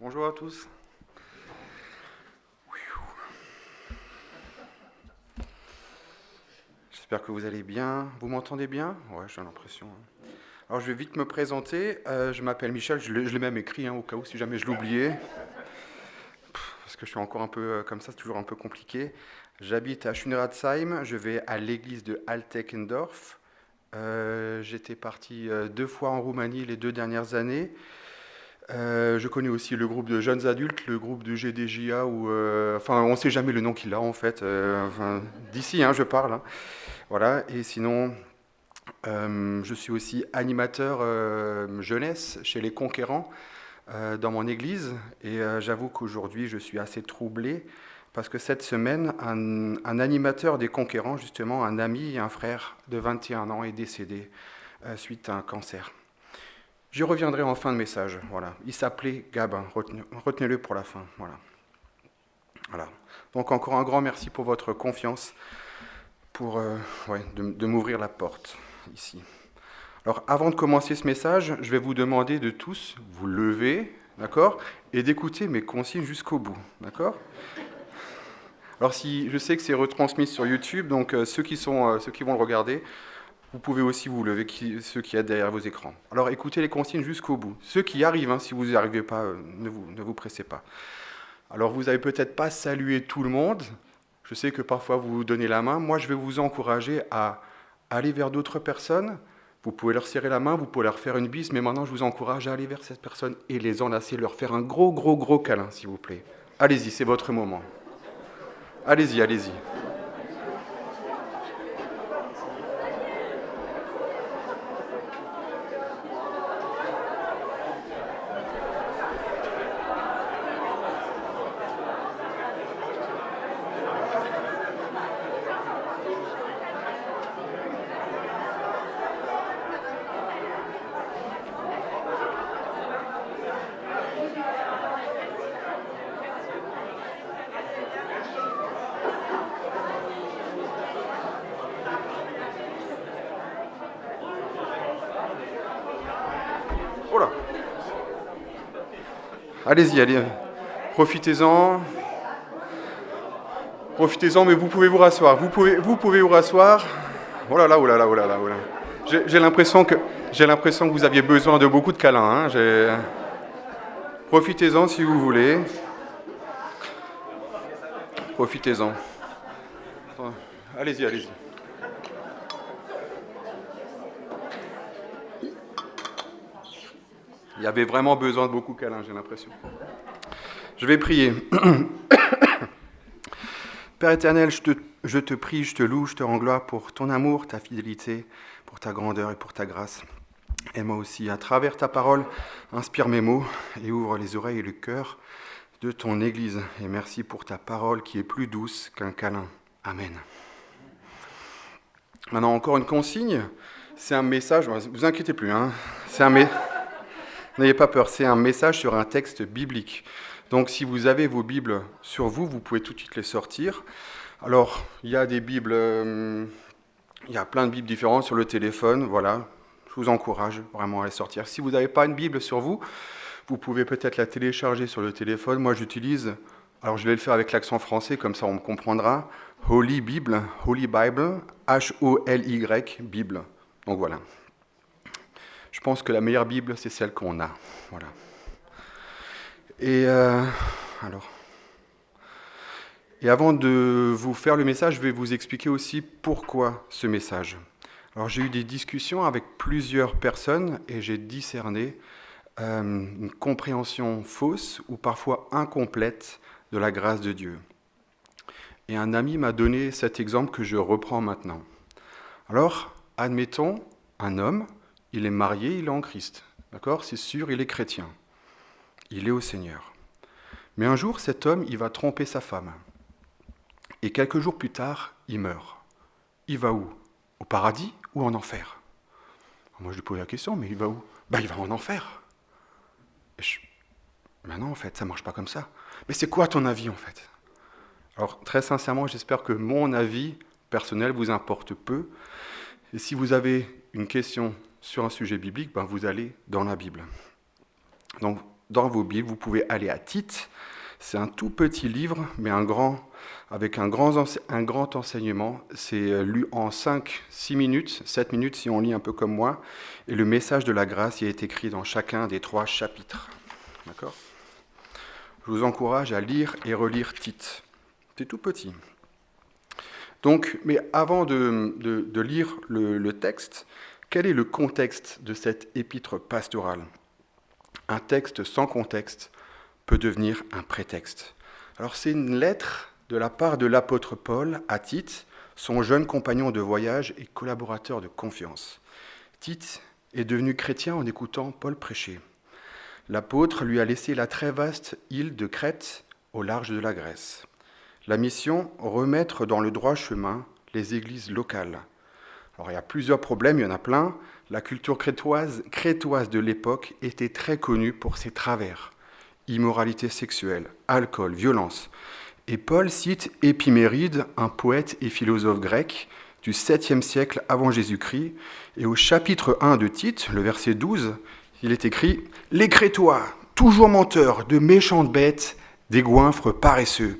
Bonjour à tous. J'espère que vous allez bien. Vous m'entendez bien? Ouais, j'ai l'impression. Alors, je vais vite me présenter. Je m'appelle Michel, je l'ai même écrit, au cas où si jamais je l'oubliais, parce que je suis encore un peu comme ça, c'est toujours un peu compliqué. J'habite à Schuneratsheim, je vais à l'église de Altekendorf. J'étais parti 2 fois en Roumanie les 2 dernières années. Je connais aussi le groupe de jeunes adultes, le groupe de GDJA, enfin, on ne sait jamais le nom qu'il a en fait. D'ici, je parle. Voilà. Et sinon, je suis aussi animateur jeunesse chez les Conquérants dans mon église. Et j'avoue qu'aujourd'hui, je suis assez troublé parce que cette semaine, un animateur des Conquérants, justement, un ami et un frère de 21 ans, est décédé suite à un cancer. J'y reviendrai en fin de message. Voilà. Il s'appelait Gabin. Retenez-le pour la fin. Voilà. Voilà. Donc encore un grand merci pour votre confiance, pour de m'ouvrir la porte ici. Alors avant de commencer ce message, je vais vous demander de tous vous lever, d'accord, et d'écouter mes consignes jusqu'au bout, d'accord. Alors si je sais que c'est retransmis sur YouTube, donc ceux qui vont le regarder, vous pouvez aussi vous lever, ceux qui êtes derrière vos écrans. Alors écoutez les consignes jusqu'au bout. Ceux qui y arrivent, si vous n'y arrivez pas, ne vous pressez pas. Alors vous n'avez peut-être pas salué tout le monde. Je sais que parfois vous vous donnez la main. Moi, je vais vous encourager à aller vers d'autres personnes. Vous pouvez leur serrer la main, vous pouvez leur faire une bise, mais maintenant je vous encourage à aller vers cette personne et les enlacer, leur faire un gros, gros, gros câlin, s'il vous plaît. Allez-y, c'est votre moment. Allez-y, allez-y. Oh là. Allez-y, allez. Profitez-en. Profitez-en, mais vous pouvez vous rasseoir. Vous pouvez vous rasseoir. Oh là là, oh là là, oh là là, oh là. J'ai l'impression que vous aviez besoin de beaucoup de câlins. Profitez-en si vous voulez. Profitez-en. Allez-y, allez-y. Il y avait vraiment besoin de beaucoup de câlins, j'ai l'impression. Je vais prier. Père éternel, je te prie, je te loue, je te rends gloire pour ton amour, ta fidélité, pour ta grandeur et pour ta grâce. Et moi aussi, à travers ta parole, inspire mes mots et ouvre les oreilles et le cœur de ton Église. Et merci pour ta parole qui est plus douce qu'un câlin. Amen. Maintenant, encore une consigne. C'est un message, ne vous inquiétez plus, n'ayez pas peur, c'est un message sur un texte biblique. Donc si vous avez vos Bibles sur vous, vous pouvez tout de suite les sortir. Alors, il y a des Bibles, il y a plein de Bibles différentes sur le téléphone, voilà. Je vous encourage vraiment à les sortir. Si vous n'avez pas une Bible sur vous, vous pouvez peut-être la télécharger sur le téléphone. Moi, j'utilise, alors je vais le faire avec l'accent français, comme ça on me comprendra, Holy Bible, H-O-L-Y, Bible. Donc voilà. Je pense que la meilleure Bible, c'est celle qu'on a. Voilà. Et avant de vous faire le message, je vais vous expliquer aussi pourquoi ce message. Alors j'ai eu des discussions avec plusieurs personnes et j'ai discerné une compréhension fausse ou parfois incomplète de la grâce de Dieu. Et un ami m'a donné cet exemple que je reprends maintenant. Alors, admettons, un homme, il est marié, il est en Christ. D'accord ? C'est sûr, il est chrétien. Il est au Seigneur. Mais un jour, cet homme, il va tromper sa femme. Et quelques jours plus tard, il meurt. Il va où ? Au paradis ou en enfer ? Moi, je lui pose la question, mais il va où ? Il va en enfer. Mais non, en fait, ça ne marche pas comme ça. Mais c'est quoi ton avis, en fait ? Alors, très sincèrement, j'espère que mon avis personnel vous importe peu. Et si vous avez une question sur un sujet biblique, vous allez dans la Bible. Donc, dans vos Bibles, vous pouvez aller à Tite. C'est un tout petit livre, mais avec un grand enseignement. C'est lu en 6 minutes, 7 minutes si on lit un peu comme moi. Et le message de la grâce y est écrit dans chacun des 3 chapitres. D'accord ? Je vous encourage à lire et relire Tite. C'est tout petit. Donc, mais avant de lire le texte, quel est le contexte de cette épître pastorale ? Un texte sans contexte peut devenir un prétexte. Alors c'est une lettre de la part de l'apôtre Paul à Tite, son jeune compagnon de voyage et collaborateur de confiance. Tite est devenu chrétien en écoutant Paul prêcher. L'apôtre lui a laissé la très vaste île de Crète au large de la Grèce. La mission, remettre dans le droit chemin les églises locales. Alors il y a plusieurs problèmes, il y en a plein. La culture crétoise de l'époque était très connue pour ses travers. Immoralité sexuelle, alcool, violence. Et Paul cite Épiméride, un poète et philosophe grec du 7e siècle avant Jésus-Christ. Et au chapitre 1 de Tite, le verset 12, il est écrit « Les Crétois, toujours menteurs, de méchantes bêtes, des goinfres paresseux ».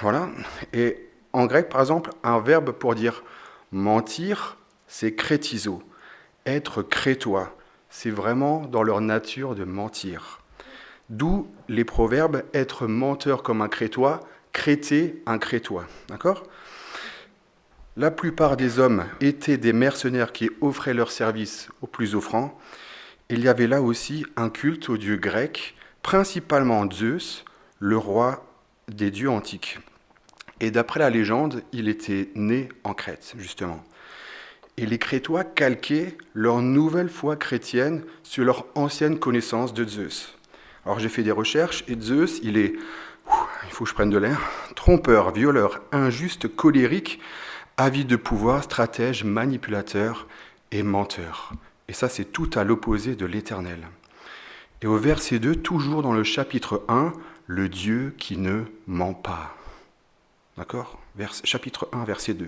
Voilà. Et en grec, par exemple, un verbe pour dire mentir, c'est crétizo. Être crétois, c'est vraiment dans leur nature de mentir. D'où les proverbes être menteur comme un crétois, créter un crétois. D'accord ? La plupart des hommes étaient des mercenaires qui offraient leurs services aux plus offrants. Il y avait là aussi un culte aux dieux grecs, principalement Zeus, le roi des dieux antiques. Et d'après la légende, il était né en Crète, justement. Et les Crétois calquaient leur nouvelle foi chrétienne sur leur ancienne connaissance de Zeus. Alors j'ai fait des recherches, et Zeus, il faut que je prenne de l'air, trompeur, violeur, injuste, colérique, avide de pouvoir, stratège, manipulateur et menteur. Et ça, c'est tout à l'opposé de l'Éternel. Et au verset 2, toujours dans le chapitre 1, le Dieu qui ne ment pas. D'accord ? Chapitre 1, verset 2.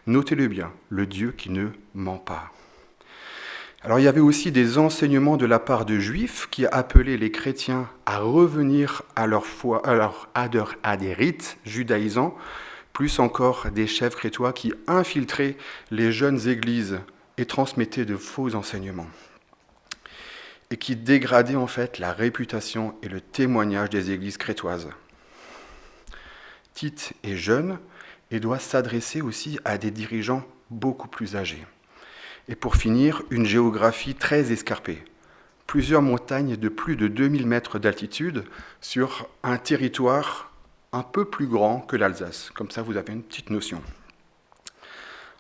Notez-le bien, le Dieu qui ne ment pas. Alors il y avait aussi des enseignements de la part de Juifs qui appelaient les chrétiens à revenir à leur foi, à des rites judaïsants, plus encore des chefs crétois qui infiltraient les jeunes églises et transmettaient de faux enseignements, et qui dégradaient en fait la réputation et le témoignage des églises crétoises. Tite est jeune et doit s'adresser aussi à des dirigeants beaucoup plus âgés. Et pour finir, une géographie très escarpée. Plusieurs montagnes de plus de 2000 mètres d'altitude sur un territoire un peu plus grand que l'Alsace. Comme ça, vous avez une petite notion.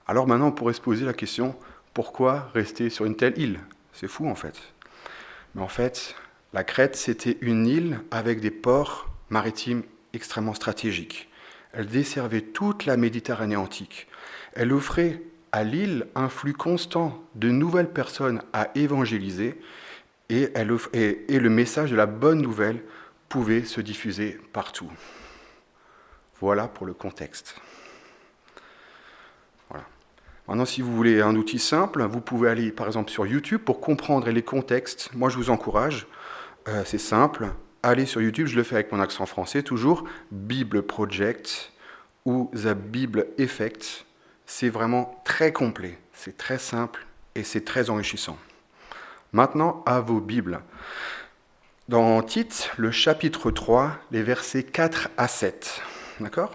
Alors maintenant, on pourrait se poser la question, pourquoi rester sur une telle île ? C'est fou en fait. Mais en fait, la Crète, c'était une île avec des ports maritimes extrêmement stratégique. Elle desservait toute la Méditerranée antique. Elle offrait à l'île un flux constant de nouvelles personnes à évangéliser et le message de la bonne nouvelle pouvait se diffuser partout. Voilà pour le contexte. Voilà. Maintenant, si vous voulez un outil simple, vous pouvez aller par exemple sur YouTube pour comprendre les contextes. Moi, je vous encourage. C'est simple. Allez sur YouTube, je le fais avec mon accent français toujours, Bible Project ou The Bible Effect. C'est vraiment très complet, c'est très simple et c'est très enrichissant. Maintenant, à vos Bibles. Dans Tite, le chapitre 3, les versets 4 à 7. D'accord ?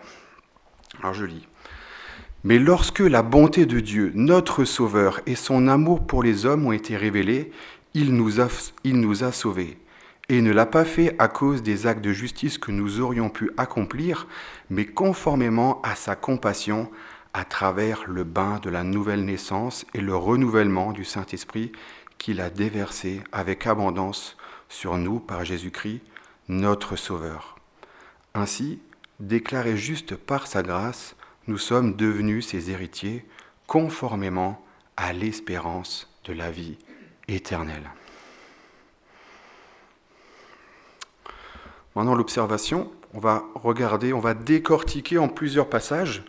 Alors je lis. « Mais lorsque la bonté de Dieu, notre Sauveur, et son amour pour les hommes ont été révélés, il nous a sauvés. Et il ne l'a pas fait à cause des actes de justice que nous aurions pu accomplir, mais conformément à sa compassion, à travers le bain de la nouvelle naissance et le renouvellement du Saint-Esprit qu'il a déversé avec abondance sur nous par Jésus-Christ, notre Sauveur. Ainsi, déclarés justes par sa grâce, nous sommes devenus ses héritiers, conformément à l'espérance de la vie éternelle. » Maintenant, l'observation, on va regarder, on va décortiquer en plusieurs passages.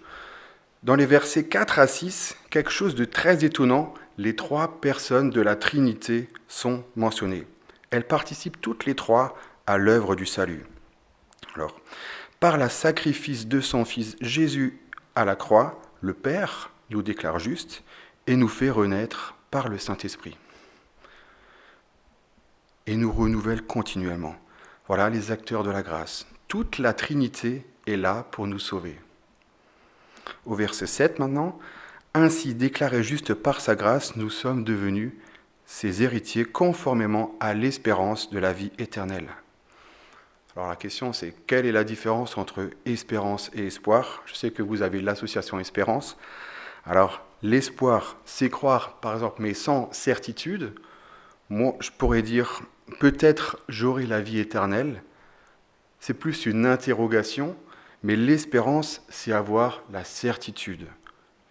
Dans les versets 4 à 6, quelque chose de très étonnant, les 3 personnes de la Trinité sont mentionnées. elles participent toutes les trois à l'œuvre du salut. Alors, par le sacrifice de son Fils Jésus à la croix, le Père nous déclare justes et nous fait renaître par le Saint-Esprit. Et nous renouvelle continuellement. Voilà les acteurs de la grâce. Toute la Trinité est là pour nous sauver. Au verset 7 maintenant, « Ainsi déclarés justes par sa grâce, nous sommes devenus ses héritiers conformément à l'espérance de la vie éternelle. » Alors la question c'est, quelle est la différence entre espérance et espoir ? Je sais que vous avez l'association espérance. Alors l'espoir, c'est croire par exemple, mais sans certitude. Moi je pourrais dire, peut-être j'aurai la vie éternelle. C'est plus une interrogation, mais l'espérance, c'est avoir la certitude.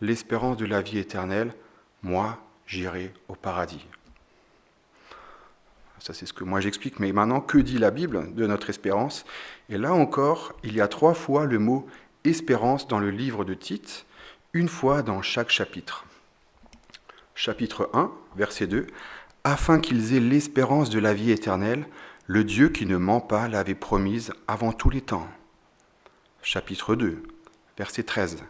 L'espérance de la vie éternelle, moi, j'irai au paradis. Ça, c'est ce que moi j'explique. Mais maintenant, que dit la Bible de notre espérance ? Et là encore, il y a 3 fois le mot « espérance » dans le livre de Tite, une fois dans chaque chapitre. Chapitre 1, verset 2. « Afin qu'ils aient l'espérance de la vie éternelle, le Dieu qui ne ment pas l'avait promise avant tous les temps. » Chapitre 2, verset 13.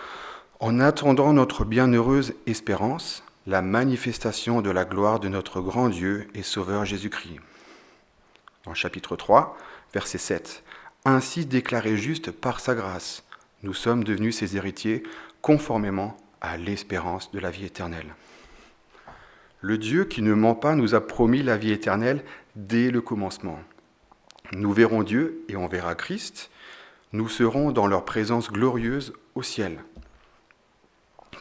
« En attendant notre bienheureuse espérance, la manifestation de la gloire de notre grand Dieu et Sauveur Jésus-Christ. » Dans chapitre 3, verset 7. « Ainsi déclarés justes par sa grâce, nous sommes devenus ses héritiers conformément à l'espérance de la vie éternelle. » Le Dieu qui ne ment pas nous a promis la vie éternelle dès le commencement. Nous verrons Dieu et on verra Christ. Nous serons dans leur présence glorieuse au ciel.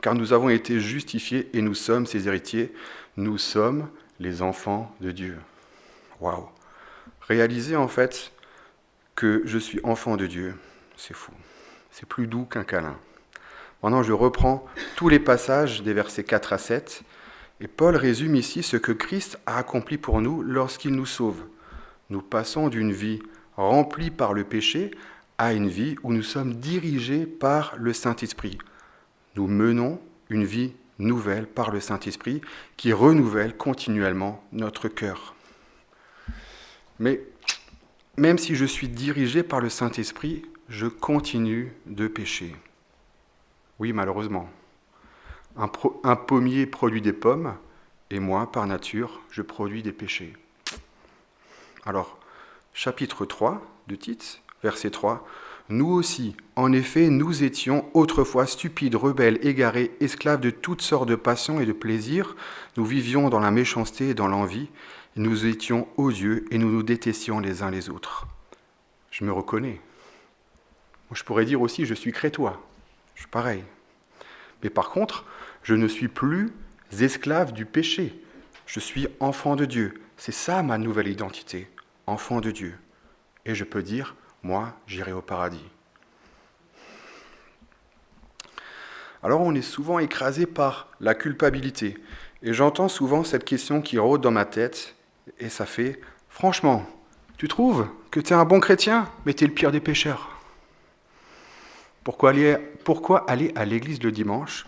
Car nous avons été justifiés et nous sommes ses héritiers. Nous sommes les enfants de Dieu. Waouh! Réaliser en fait que je suis enfant de Dieu, c'est fou. C'est plus doux qu'un câlin. Maintenant, je reprends tous les passages des versets 4 à 7. Et Paul résume ici ce que Christ a accompli pour nous lorsqu'il nous sauve. Nous passons d'une vie remplie par le péché à une vie où nous sommes dirigés par le Saint-Esprit. Nous menons une vie nouvelle par le Saint-Esprit qui renouvelle continuellement notre cœur. Mais même si je suis dirigé par le Saint-Esprit, je continue de pécher. Oui, malheureusement. Un pommier produit des pommes, et moi, par nature, je produis des péchés. Alors, chapitre 3 de Tite, verset 3, « Nous aussi, en effet, nous étions autrefois stupides, rebelles, égarés, esclaves de toutes sortes de passions et de plaisirs. Nous vivions dans la méchanceté et dans l'envie. Nous étions odieux et nous nous détestions les uns les autres. » Je me reconnais. Moi, je pourrais dire aussi, je suis crétois. Je suis pareil. Mais par contre, je ne suis plus esclave du péché. Je suis enfant de Dieu. C'est ça ma nouvelle identité, enfant de Dieu. Et je peux dire, moi, j'irai au paradis. Alors on est souvent écrasé par la culpabilité. Et j'entends souvent cette question qui rôde dans ma tête, et ça fait, franchement, tu trouves que tu es un bon chrétien, mais tu es le pire des pécheurs. Pourquoi aller à l'église le dimanche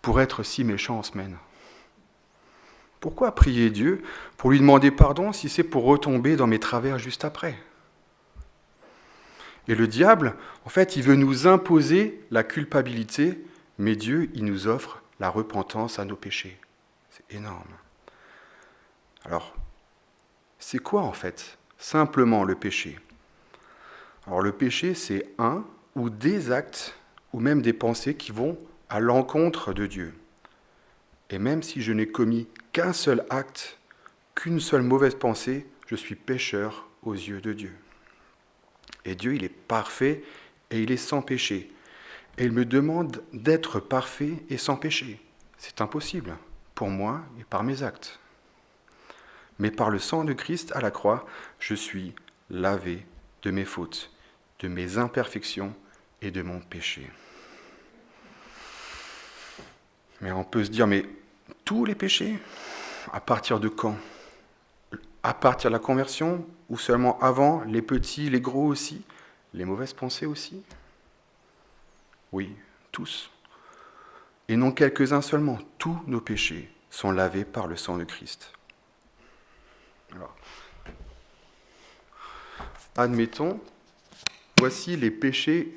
pour être si méchant en semaine ? Pourquoi prier Dieu pour lui demander pardon si c'est pour retomber dans mes travers juste après ? Et le diable, en fait, il veut nous imposer la culpabilité, mais Dieu, il nous offre la repentance à nos péchés. C'est énorme. Alors, c'est quoi en fait simplement le péché ? Alors le péché, c'est un ou des actes ou même des pensées qui vont à l'encontre de Dieu. Et même si je n'ai commis qu'un seul acte, qu'une seule mauvaise pensée, je suis pécheur aux yeux de Dieu. Et Dieu, il est parfait et il est sans péché. Et il me demande d'être parfait et sans péché. C'est impossible pour moi et par mes actes. Mais par le sang de Christ à la croix, je suis lavé de mes fautes, de mes imperfections et de mon péché. Mais on peut se dire, mais tous les péchés, à partir de quand ? À partir de la conversion ou seulement avant, les petits, les gros aussi, les mauvaises pensées aussi ? Oui, tous. Et non quelques-uns seulement, tous nos péchés sont lavés par le sang de Christ. Alors, admettons, voici les péchés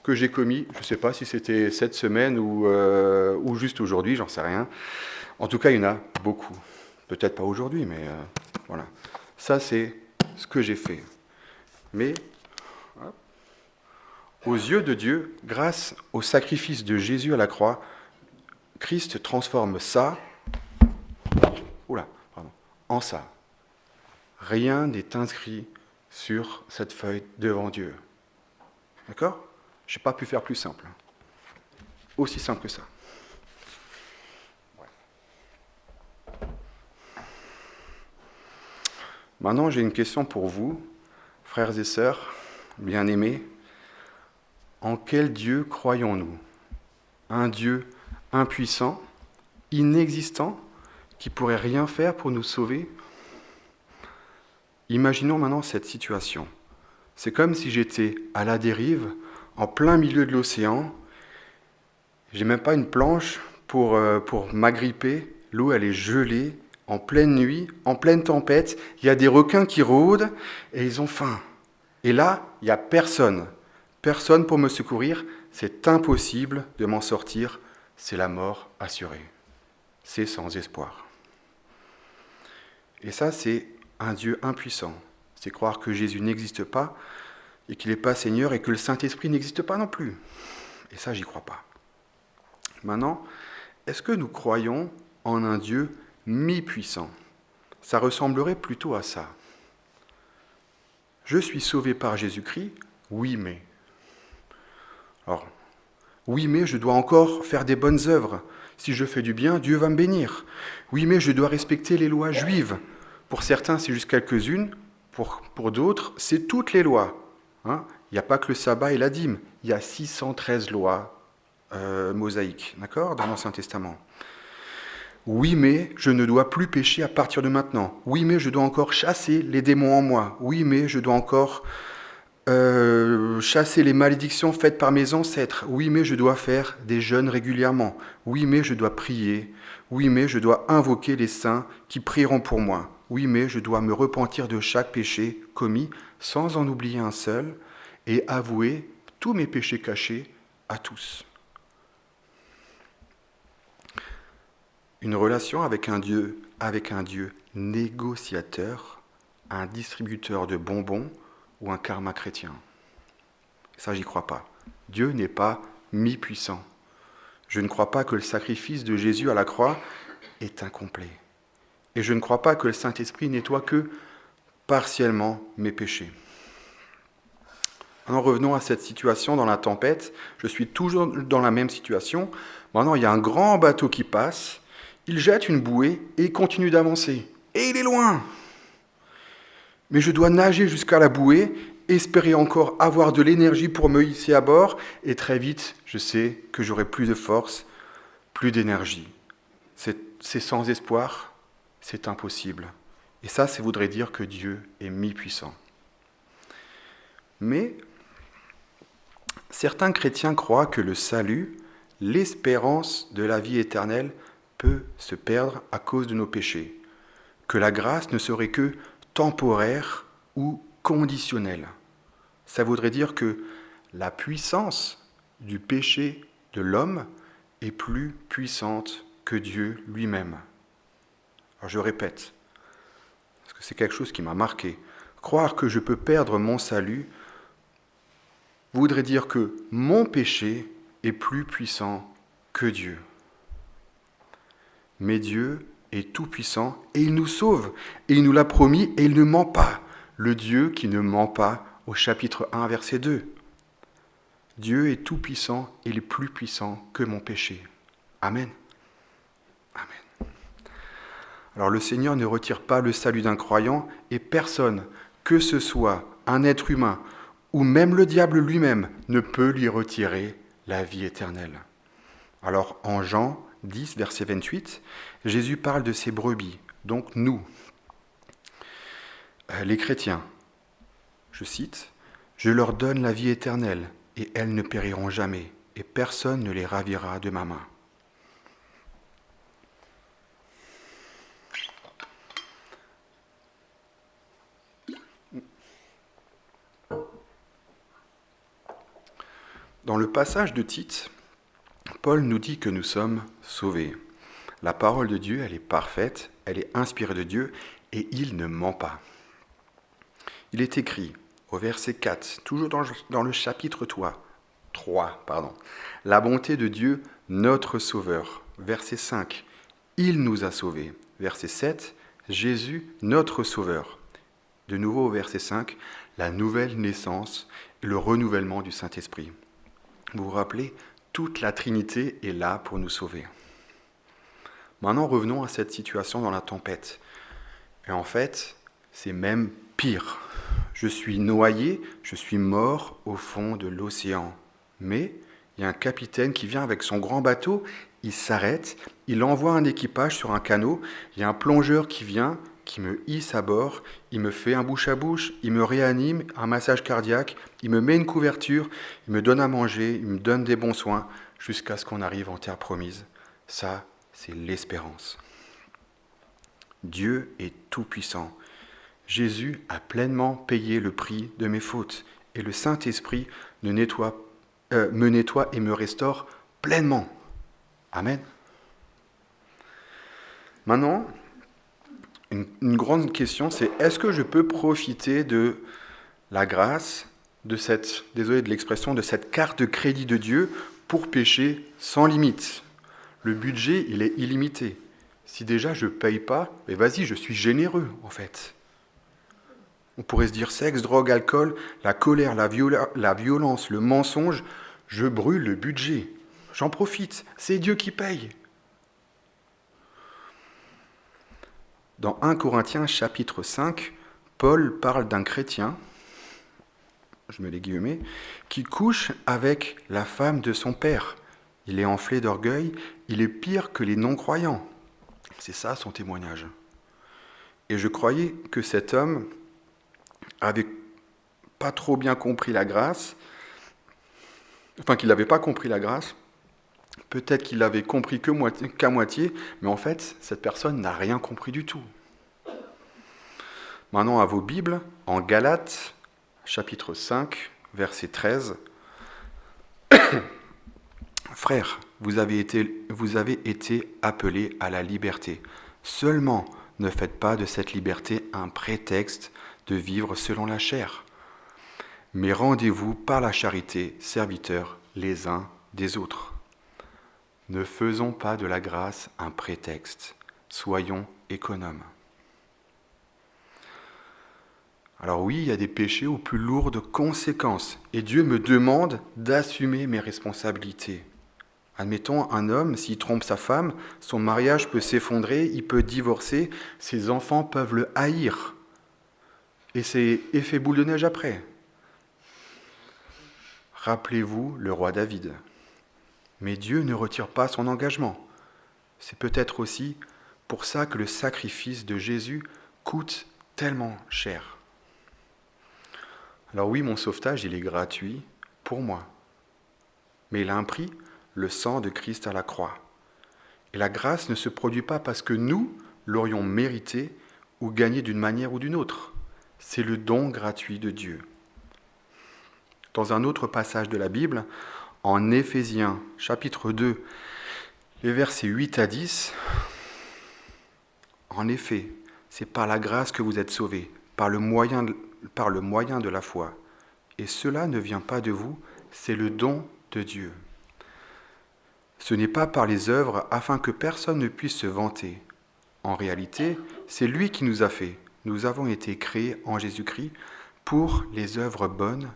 que j'ai commis. Je ne sais pas si c'était cette semaine ou juste aujourd'hui, j'en sais rien. En tout cas, il y en a beaucoup. Peut-être pas aujourd'hui, mais voilà. Ça, c'est ce que j'ai fait. Mais, aux yeux de Dieu, grâce au sacrifice de Jésus à la croix, Christ transforme ça en ça. Rien n'est inscrit sur cette feuille devant Dieu. D'accord ? Je n'ai pas pu faire plus simple. Aussi simple que ça. Maintenant, j'ai une question pour vous, frères et sœurs, bien-aimés. En quel Dieu croyons-nous ? Un Dieu impuissant, inexistant, qui pourrait rien faire pour nous sauver ? Imaginons maintenant cette situation. C'est comme si j'étais à la dérive, en plein milieu de l'océan. J'ai même pas une planche pour m'agripper. L'eau, elle est gelée, en pleine nuit, en pleine tempête. Il y a des requins qui rôdent et ils ont faim. Et là, il n'y a personne. Personne pour me secourir. C'est impossible de m'en sortir. C'est la mort assurée. C'est sans espoir. Et ça, c'est un Dieu impuissant. C'est croire que Jésus n'existe pas et qu'il n'est pas Seigneur et que le Saint-Esprit n'existe pas non plus. Et ça, j'y crois pas. Maintenant, est-ce que nous croyons en un Dieu mi-puissant ? Ça ressemblerait plutôt à ça. Je suis sauvé par Jésus-Christ, oui, mais. Alors, oui, mais je dois encore faire des bonnes œuvres. Si je fais du bien, Dieu va me bénir. Oui, mais je dois respecter les lois juives. Pour certains, c'est juste quelques-unes. Pour d'autres, c'est toutes les lois. Il n'y a pas que le sabbat et la dîme. Il y a 613 lois mosaïques, d'accord, dans l'Ancien Testament. Oui, mais je ne dois plus pécher à partir de maintenant. Oui, mais je dois encore chasser les démons en moi. Oui, mais je dois encore chasser les malédictions faites par mes ancêtres. Oui, mais je dois faire des jeûnes régulièrement. Oui, mais je dois prier. Oui, mais je dois invoquer les saints qui prieront pour moi. Oui, mais je dois me repentir de chaque péché commis sans en oublier un seul et avouer tous mes péchés cachés à tous. Une relation avec un Dieu négociateur, un distributeur de bonbons ou un karma chrétien. Ça, j'y crois pas. Dieu n'est pas mi-puissant. Je ne crois pas que le sacrifice de Jésus à la croix est incomplet. Et je ne crois pas que le Saint-Esprit nettoie que partiellement mes péchés. Maintenant, revenons à cette situation dans la tempête. Je suis toujours dans la même situation. Maintenant, il y a un grand bateau qui passe. Il jette une bouée et il continue d'avancer. Et il est loin. Mais je dois nager jusqu'à la bouée, espérer encore avoir de l'énergie pour me hisser à bord. Et très vite, je sais que j'aurai plus de force, plus d'énergie. C'est sans espoir, c'est impossible. Et ça voudrait dire que Dieu est mi-puissant. Mais certains chrétiens croient que le salut, l'espérance de la vie éternelle, peut se perdre à cause de nos péchés, que la grâce ne serait que temporaire ou conditionnelle. Ça voudrait dire que la puissance du péché de l'homme est plus puissante que Dieu lui-même. Alors je répète, parce que c'est quelque chose qui m'a marqué. Croire que je peux perdre mon salut voudrait dire que mon péché est plus puissant que Dieu. Mais Dieu est tout-puissant et il nous sauve. Et il nous l'a promis et il ne ment pas. Le Dieu qui ne ment pas au chapitre 1, verset 2. Dieu est tout-puissant et il est plus puissant que mon péché. Amen. Amen. Alors le Seigneur ne retire pas le salut d'un croyant et personne, que ce soit un être humain ou même le diable lui-même, ne peut lui retirer la vie éternelle. Alors en Jean 10, verset 28, Jésus parle de ses brebis, donc nous, les chrétiens. Je cite, « Je leur donne la vie éternelle, et elles ne périront jamais, et personne ne les ravira de ma main. » Dans le passage de Tite, Paul nous dit que nous sommes sauvés. La parole de Dieu, elle est parfaite, elle est inspirée de Dieu et il ne ment pas. Il est écrit au verset 4, toujours dans le chapitre 3, la bonté de Dieu, notre Sauveur. Verset 5, il nous a sauvés. Verset 7, Jésus, notre Sauveur. De nouveau au verset 5, la nouvelle naissance et le renouvellement du Saint-Esprit. Vous vous rappelez, toute la Trinité est là pour nous sauver. Maintenant, revenons à cette situation dans la tempête. Et en fait, c'est même pire. Je suis noyé, je suis mort au fond de l'océan. Mais il y a un capitaine qui vient avec son grand bateau, il s'arrête, il envoie un équipage sur un canot, il y a un plongeur qui vient, qui me hisse à bord, il me fait un bouche à bouche, il me réanime, un massage cardiaque, il me met une couverture, il me donne à manger, il me donne des bons soins, jusqu'à ce qu'on arrive en terre promise. Ça, c'est l'espérance. Dieu est tout-puissant. Jésus a pleinement payé le prix de mes fautes et le Saint-Esprit me nettoie et me restaure pleinement. Amen. Maintenant, une grande question, c'est est-ce que je peux profiter de la grâce, de cette carte de crédit de Dieu pour pécher sans limite? Le budget, il est illimité. Si déjà je ne paye pas, mais vas-y, je suis généreux en fait. On pourrait se dire sexe, drogue, alcool, la colère, la violence, le mensonge, je brûle le budget. J'en profite, c'est Dieu qui paye. Dans 1 Corinthiens chapitre 5, Paul parle d'un chrétien, je mets les guillemets, qui couche avec la femme de son père. Il est enflé d'orgueil, il est pire que les non-croyants. C'est ça son témoignage. Et je croyais que cet homme avait pas trop bien compris la grâce, qu'il n'avait pas compris la grâce, peut-être qu'il l'avait compris qu'à moitié, mais en fait, cette personne n'a rien compris du tout. Maintenant, à vos Bibles, en Galates, chapitre 5, verset 13, « Frères, vous avez été appelés à la liberté. Seulement, ne faites pas de cette liberté un prétexte de vivre selon la chair. Mais rendez-vous par la charité serviteurs les uns des autres. Ne faisons pas de la grâce un prétexte. Soyons économes. » Alors oui, il y a des péchés aux plus lourdes conséquences, et Dieu me demande d'assumer mes responsabilités. Admettons, un homme, s'il trompe sa femme, son mariage peut s'effondrer, il peut divorcer, ses enfants peuvent le haïr. Et c'est effet boule de neige après. Rappelez-vous le roi David. Mais Dieu ne retire pas son engagement. C'est peut-être aussi pour ça que le sacrifice de Jésus coûte tellement cher. Alors oui, mon sauvetage, il est gratuit pour moi. Mais il a un prix, le sang de Christ à la croix. Et la grâce ne se produit pas parce que nous l'aurions mérité ou gagné d'une manière ou d'une autre. C'est le don gratuit de Dieu. Dans un autre passage de la Bible, en Éphésiens, chapitre 2, les versets 8 à 10, en effet, c'est par la grâce que vous êtes sauvés, par le moyen de la foi. Et cela ne vient pas de vous, c'est le don de Dieu. Ce n'est pas par les œuvres afin que personne ne puisse se vanter. En réalité, c'est lui qui nous a fait. Nous avons été créés en Jésus-Christ pour les œuvres bonnes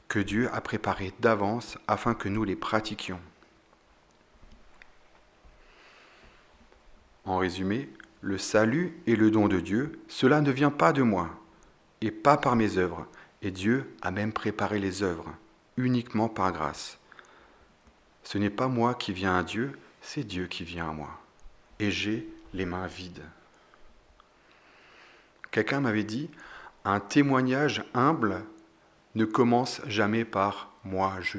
que Dieu a préparées d'avance afin que nous les pratiquions. En résumé, le salut est le don de Dieu, cela ne vient pas de moi et pas par mes œuvres. Et Dieu a même préparé les œuvres, uniquement par grâce. Ce n'est pas moi qui viens à Dieu, c'est Dieu qui vient à moi. Et j'ai les mains vides. Quelqu'un m'avait dit, un témoignage humble ne commence jamais par « moi, je ».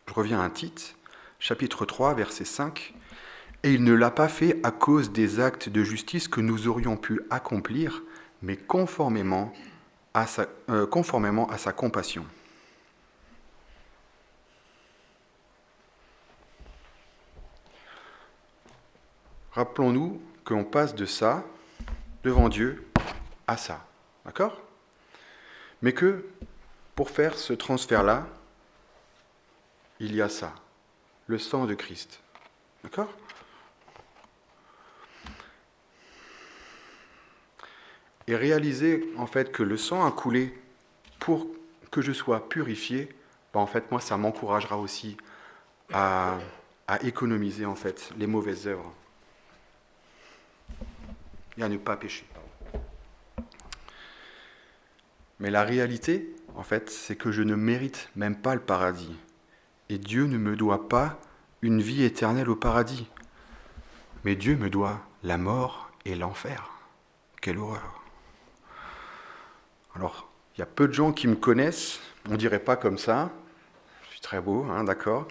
Je reviens à Tite, chapitre 3, verset 5. « Et il ne l'a pas fait à cause des actes de justice que nous aurions pu accomplir, mais conformément conformément à sa compassion. Rappelons-nous qu'on passe de ça, devant Dieu, à ça. D'accord ? Mais que pour faire ce transfert-là, il y a ça, le sang de Christ. D'accord ? Et réaliser en fait que le sang a coulé pour que je sois purifié, en fait moi ça m'encouragera aussi à économiser en fait les mauvaises œuvres et à ne pas pécher. Mais la réalité, en fait, c'est que je ne mérite même pas le paradis. Et Dieu ne me doit pas une vie éternelle au paradis. Mais Dieu me doit la mort et l'enfer. Quelle horreur. Alors, il y a peu de gens qui me connaissent, on ne dirait pas comme ça. Je suis très beau, hein, d'accord.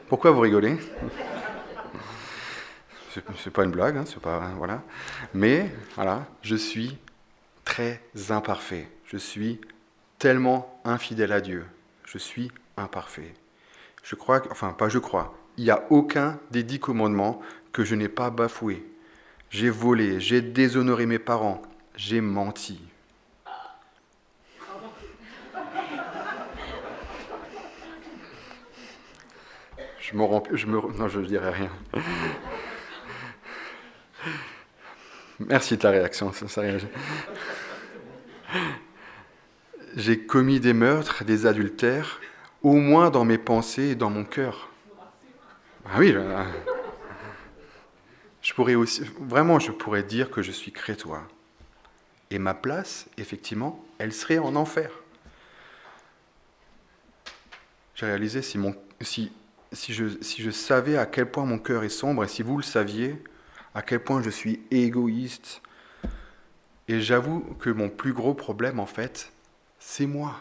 Pourquoi vous rigolez ? C'est pas une blague, hein, c'est pas... Voilà. Mais, voilà, je suis très imparfait. Je suis tellement infidèle à Dieu. Je suis imparfait. Je crois, il n'y a aucun des 10 commandements que je n'ai pas bafoué. J'ai volé, j'ai déshonoré mes parents, j'ai menti. Non, je ne dirai rien. Merci de ta réaction, ça réagit. J'ai commis des meurtres, des adultères, au moins dans mes pensées et dans mon cœur. Ah oui, je pourrais dire que je suis crétois. Et ma place, effectivement, elle serait en enfer. J'ai réalisé si je savais à quel point mon cœur est sombre, et si vous le saviez, à quel point je suis égoïste. Et j'avoue que mon plus gros problème, en fait, c'est moi.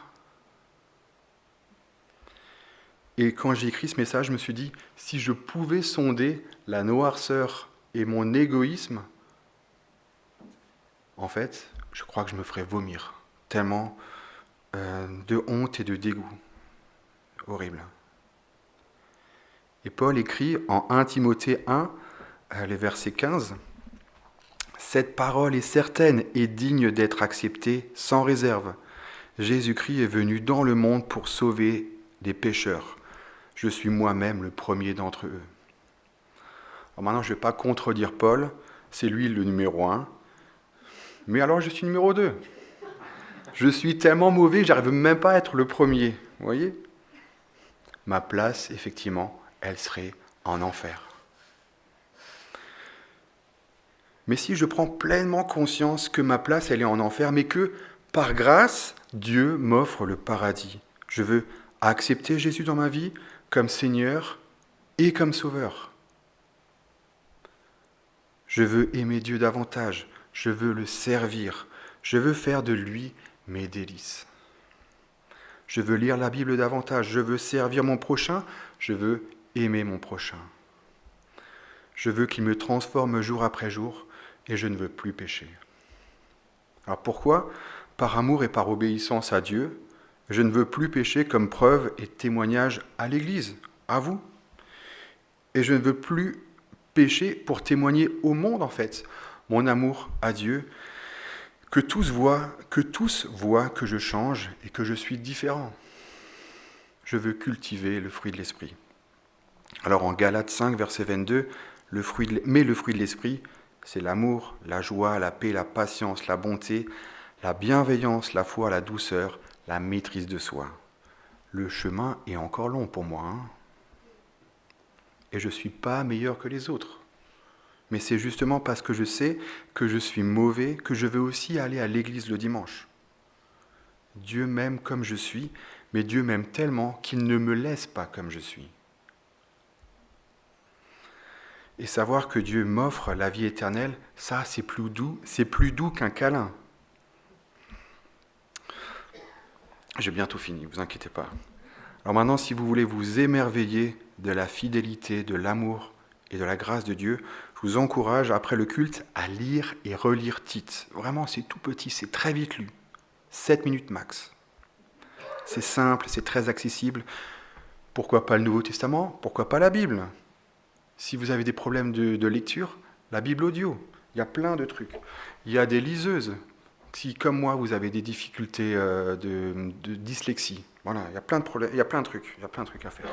Et quand j'ai écrit ce message, je me suis dit, si je pouvais sonder la noirceur et mon égoïsme, en fait, je crois que je me ferais vomir. Tellement de honte et de dégoût. Horrible. Et Paul écrit en 1 Timothée 1, les versets 15, « Cette parole est certaine et digne d'être acceptée sans réserve. Jésus-Christ est venu dans le monde pour sauver des pécheurs. Je suis moi-même le premier d'entre eux. » Alors maintenant, je ne vais pas contredire Paul, c'est lui le numéro 1. Mais alors, je suis numéro 2. Je suis tellement mauvais, j'arrive même pas à être le premier. Vous voyez ? Ma place, effectivement, elle serait en enfer. Mais si je prends pleinement conscience que ma place, elle est en enfer, mais que, par grâce, Dieu m'offre le paradis. Je veux accepter Jésus dans ma vie comme Seigneur et comme Sauveur. Je veux aimer Dieu davantage. Je veux le servir. Je veux faire de lui mes délices. Je veux lire la Bible davantage. Je veux servir mon prochain. Je veux aimer mon prochain. Je veux qu'il me transforme jour après jour et je ne veux plus pécher. Alors pourquoi ? Par amour et par obéissance à Dieu, je ne veux plus pécher comme preuve et témoignage à l'Église, à vous. Et je ne veux plus pécher pour témoigner au monde, en fait, mon amour à Dieu, que tous voient que je change et que je suis différent. Je veux cultiver le fruit de l'esprit. Alors en Galates 5, verset 22, le fruit de l'esprit, c'est l'amour, la joie, la paix, la patience, la bonté, la bienveillance, la foi, la douceur, la maîtrise de soi. Le chemin est encore long pour moi. Et je ne suis pas meilleur que les autres. Mais c'est justement parce que je sais que je suis mauvais que je veux aussi aller à l'église le dimanche. Dieu m'aime comme je suis, mais Dieu m'aime tellement qu'il ne me laisse pas comme je suis. Et savoir que Dieu m'offre la vie éternelle, ça c'est plus doux qu'un câlin. J'ai bientôt fini, ne vous inquiétez pas. Alors maintenant, si vous voulez vous émerveiller de la fidélité, de l'amour et de la grâce de Dieu, Je vous encourage, après le culte, à lire et relire Tite. Vraiment, c'est tout petit, c'est très vite lu. 7 minutes max. C'est simple, c'est très accessible. Pourquoi pas le Nouveau Testament? Pourquoi pas la Bible? Si vous avez des problèmes de lecture, la Bible audio. Il y a plein de trucs. Il y a des liseuses. Si, comme moi, vous avez des difficultés de dyslexie, voilà, il y a plein de problèmes, il y a plein de trucs à faire.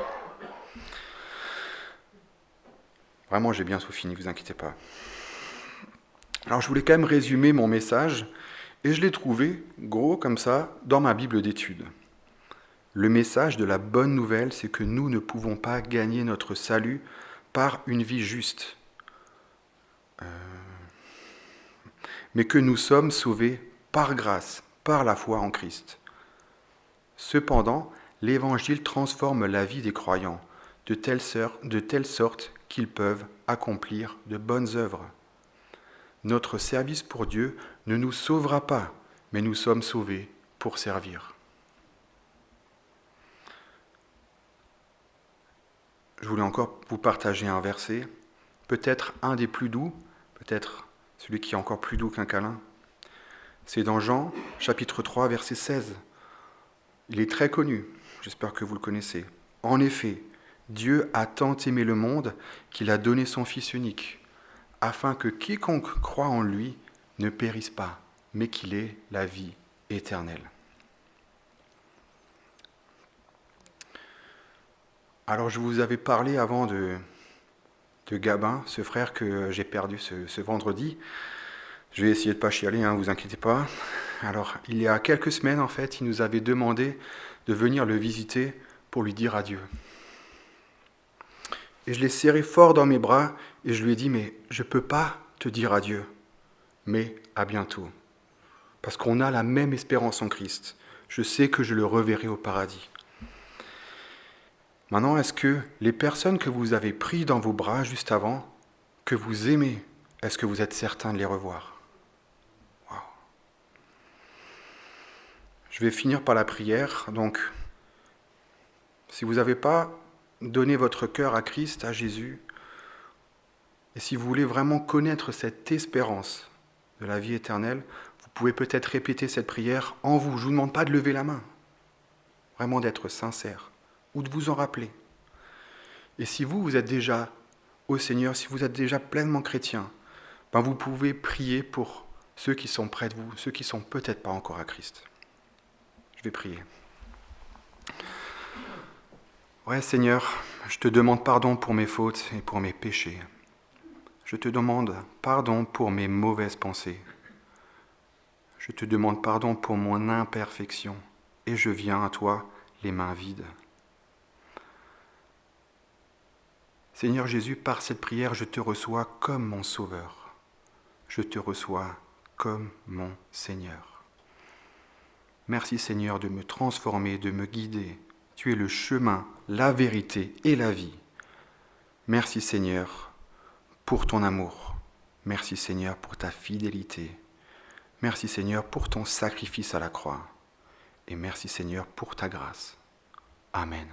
Vraiment, j'ai bientôt fini, ne vous inquiétez pas. Alors, je voulais quand même résumer mon message, et je l'ai trouvé, gros comme ça, dans ma Bible d'études. Le message de la bonne nouvelle, c'est que nous ne pouvons pas gagner notre salut par une vie juste, mais que nous sommes sauvés par grâce, par la foi en Christ. Cependant, l'Évangile transforme la vie des croyants de telle sorte qu'ils peuvent accomplir de bonnes œuvres. Notre service pour Dieu ne nous sauvera pas, mais nous sommes sauvés pour servir. Je voulais encore vous partager un verset, peut-être un des plus doux, peut-être celui qui est encore plus doux qu'un câlin. C'est dans Jean, chapitre 3, verset 16. Il est très connu, j'espère que vous le connaissez. En effet, Dieu a tant aimé le monde qu'il a donné son Fils unique, afin que quiconque croit en lui ne périsse pas, mais qu'il ait la vie éternelle. Alors je vous avais parlé avant de Gabin, ce frère que j'ai perdu ce vendredi. Je vais essayer de ne pas chialer, ne vous inquiétez pas. Alors il y a quelques semaines en fait, il nous avait demandé de venir le visiter pour lui dire adieu. Et je l'ai serré fort dans mes bras et je lui ai dit, mais je ne peux pas te dire adieu, mais à bientôt. Parce qu'on a la même espérance en Christ. Je sais que je le reverrai au paradis. Maintenant, est-ce que les personnes que vous avez prises dans vos bras juste avant, que vous aimez, est-ce que vous êtes certain de les revoir? Wow. Je vais finir par la prière. Donc, si vous n'avez pas donné votre cœur à Christ, à Jésus, et si vous voulez vraiment connaître cette espérance de la vie éternelle, vous pouvez peut-être répéter cette prière en vous. Je ne vous demande pas de lever la main, vraiment d'être sincère, ou de vous en rappeler. Et si vous êtes déjà au Seigneur, si vous êtes déjà pleinement chrétien, ben vous pouvez prier pour ceux qui sont près de vous, ceux qui ne sont peut-être pas encore à Christ. Je vais prier. Ouais, Seigneur, je te demande pardon pour mes fautes et pour mes péchés. Je te demande pardon pour mes mauvaises pensées. Je te demande pardon pour mon imperfection et je viens à toi les mains vides. Seigneur Jésus, par cette prière, je te reçois comme mon Sauveur. Je te reçois comme mon Seigneur. Merci Seigneur de me transformer, de me guider. Tu es le chemin, la vérité et la vie. Merci Seigneur pour ton amour. Merci Seigneur pour ta fidélité. Merci Seigneur pour ton sacrifice à la croix. Et merci Seigneur pour ta grâce. Amen.